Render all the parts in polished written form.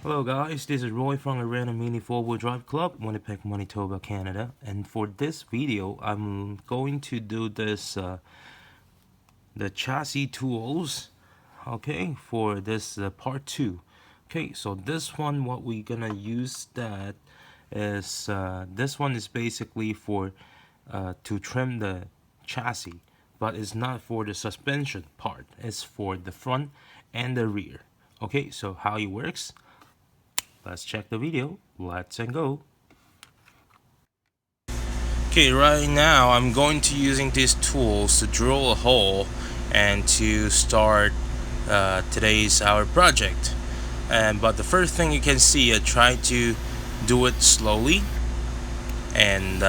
Hello guys, this is Roy from Arena Mini 4-Wheel Drive Club, Winnipeg, Manitoba, Canada. And for this video, I'm going to do the chassis tools, okay, for this part 2. Okay, so this one, what we're gonna use that is, this one is basically for to trim the chassis, but it's not for the suspension part. It's for the front and the rear. Okay, so how it works, let's check the video. Let's and go. Okay, right now I'm going to using these tools to drill a hole and to start today's our project. But the first thing you can see, I try to do it slowly and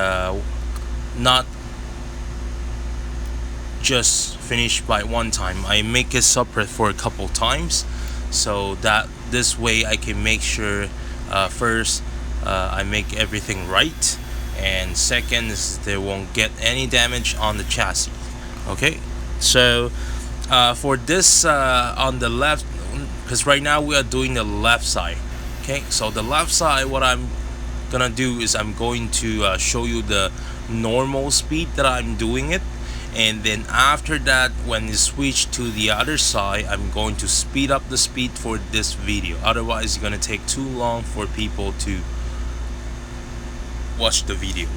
not just finish by one time. I make it separate for a couple times so that this way I can make sure first I make everything right, and second is there won't get any damage on the chassis. Okay, so for this on the left, because right now we are doing the left side. Okay, so the left side, what I'm gonna do is I'm going to show you the normal speed that I'm doing it, and then after that, when you switch to the other side, I'm going to speed up the speed for this video. Otherwise it's gonna take too long for people to watch the video.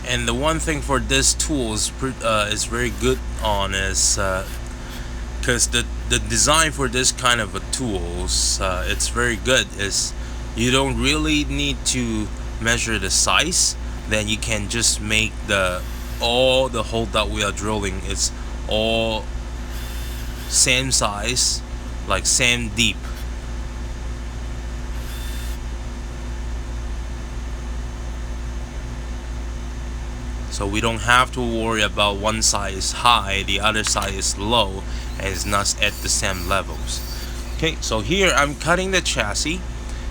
And the one thing for this tool is very good on is because the design for this kind of a tools, it's very good, is you don't really need to measure the size. Then you can just make all the hole that we are drilling is all same size, like same deep. So we don't have to worry about one side is high, the other side is low, and it's not at the same levels. Okay, so here I'm cutting the chassis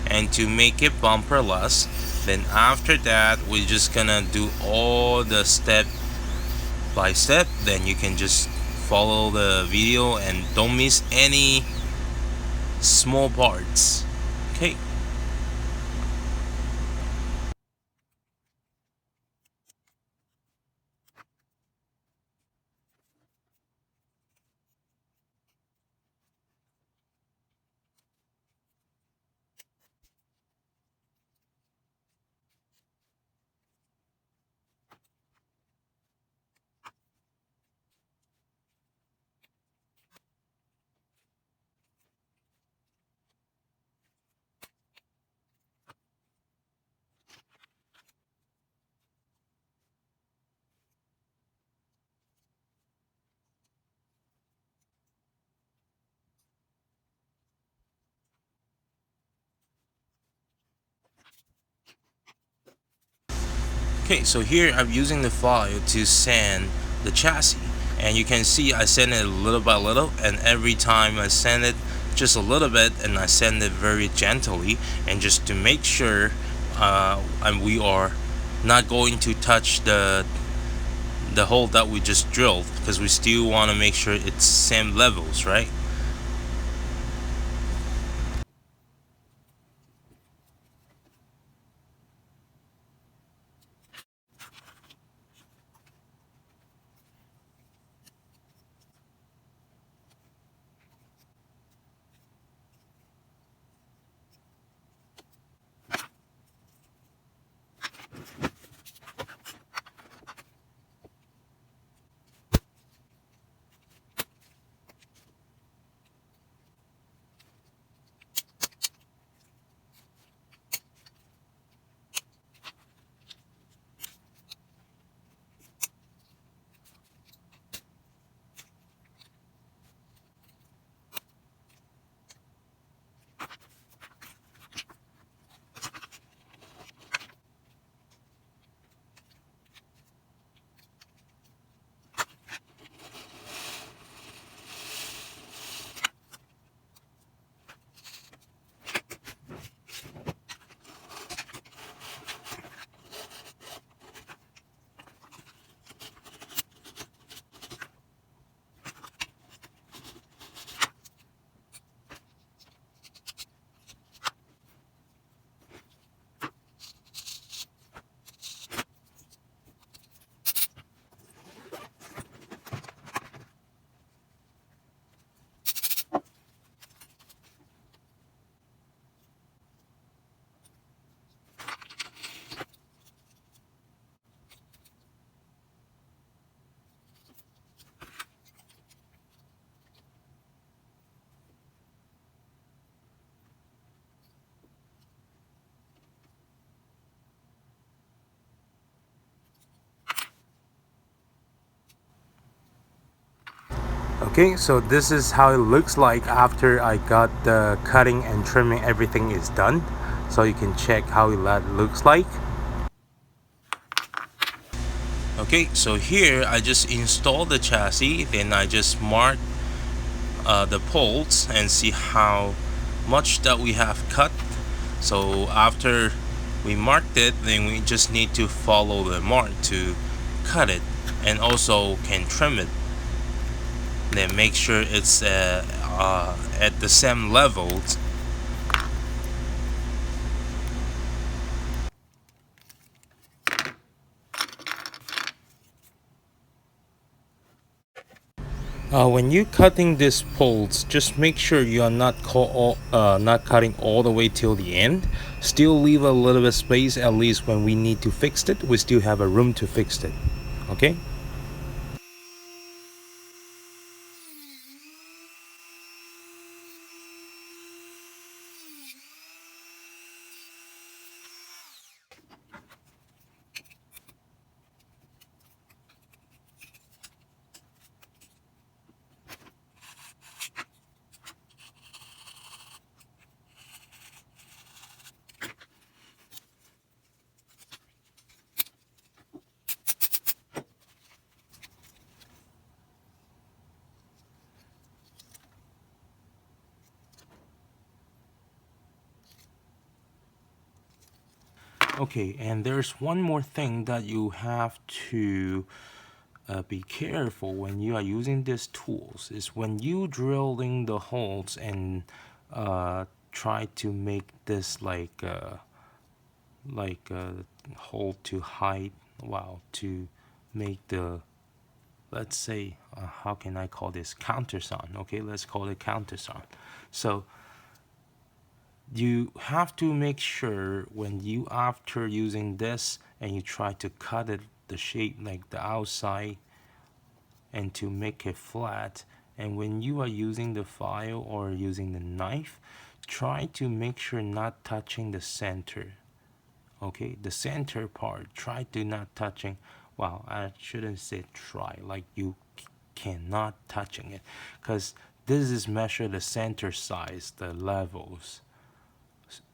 and to make it bumperless. Then after that, we're just gonna do all the step by step. Then you can just follow the video and don't miss any small parts. Okay. Okay, so here I'm using the file to sand the chassis, and you can see I sand it little by little, and every time I sand it just a little bit, and I sand it very gently, and just to make sure and we are not going to touch the hole that we just drilled, because we still want to make sure it's same levels, right? Okay, so this is how it looks like after I got the cutting and trimming, everything is done. So you can check how that looks like. Okay, so here I just installed the chassis, then I just mark the poles and see how much that we have cut. So after we marked it, then we just need to follow the mark to cut it, and also can trim it. Then make sure it's at the same level. When you cutting these poles, just make sure you are not cutting all the way till the end. Still leave a little bit space, at least when we need to fix it, we still have a room to fix it. Okay. Okay, and there's one more thing that you have to be careful when you are using these tools, is when you drilling the holes and try to make this like a hole to height, wow, to make the, let's say, how can I call this, countersunk. Okay, let's call it countersunk. So you have to make sure when you, after using this and you try to cut it the shape like the outside and to make it flat, and when you are using the file or using the knife, try to make sure not touching the center. Okay, the center part, try to not touching, well, I shouldn't say try, like you cannot touching it, because this is measure the center size, the levels,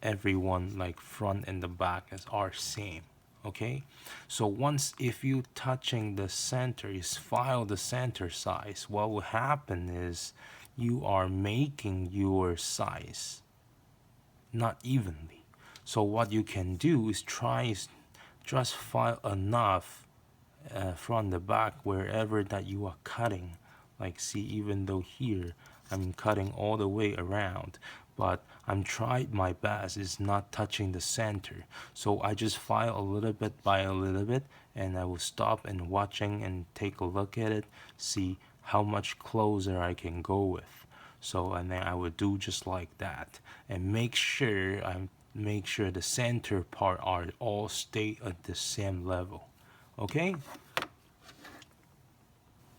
everyone like front and the back are same. Okay, so once if you touching the center, is file the center size, what will happen is you are making your size not evenly. So what you can do is try just file enough from the back wherever that you are cutting. Like, see, even though here I'm cutting all the way around, but I'm tried my best is not touching the center. So I just file a little bit by a little bit, and I will stop and watching and take a look at it, see how much closer I can go with. So, and then I would do just like that, and make sure the center part are all stay at the same level. Okay.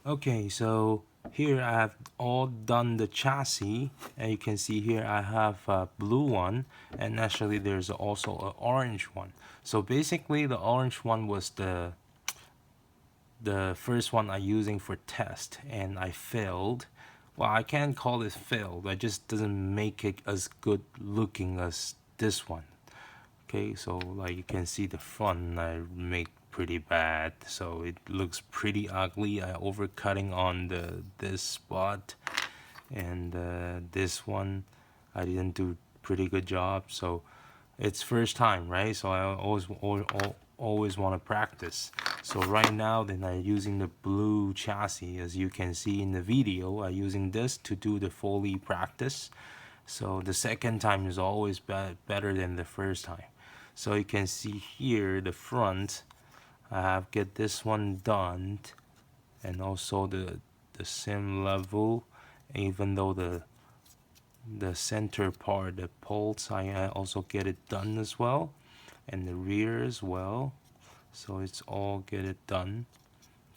Okay, so here I have all done the chassis, and you can see here I have a blue one, and actually there's also an orange one. So basically the orange one was the first one I using for test, and I failed. Well, I can't call it failed, I just doesn't make it as good looking as this one. Okay, so like you can see the front I make pretty bad, so it looks pretty ugly. I overcutting on this spot, and this one I didn't do pretty good job. So it's first time, right? So I always want to practice. So right now then I'm using the blue chassis, as you can see in the video. I'm using this to do the Foley practice. So the second time is always better than the first time. So you can see here the front, I have get this one done, and also the same level, even though the center part, the poles, I also get it done as well, and the rear as well. So it's all get it done.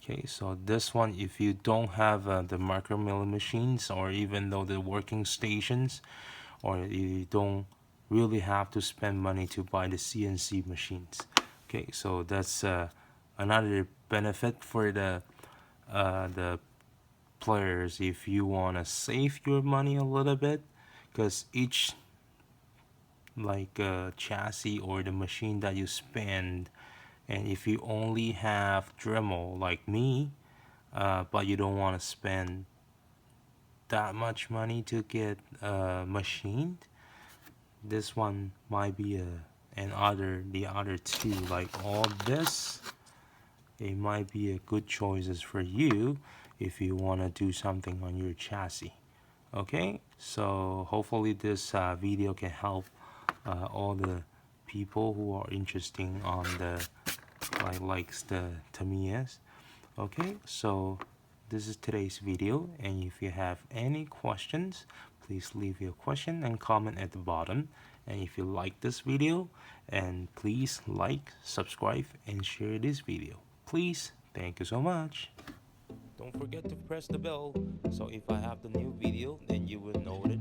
Okay, so this one, if you don't have the micro milling machines, or even though the working stations, or you don't really have to spend money to buy the CNC machines. Okay, so that's another benefit for the players, if you want to save your money a little bit, because each like chassis or the machine that you spend, and if you only have Dremel like me, but you don't want to spend that much money to get machined, this one might be the other two, like all this, it might be a good choices for you if you want to do something on your chassis. Okay, so hopefully this video can help all the people who are interested on the likes the Tamiyas. Okay, so this is today's video, and if you have any questions, please leave your question and comment at the bottom. And if you like this video, and please like, subscribe, and share this video, please. Thank you so much. Don't forget to press the bell, so if I have the new video, then you will notice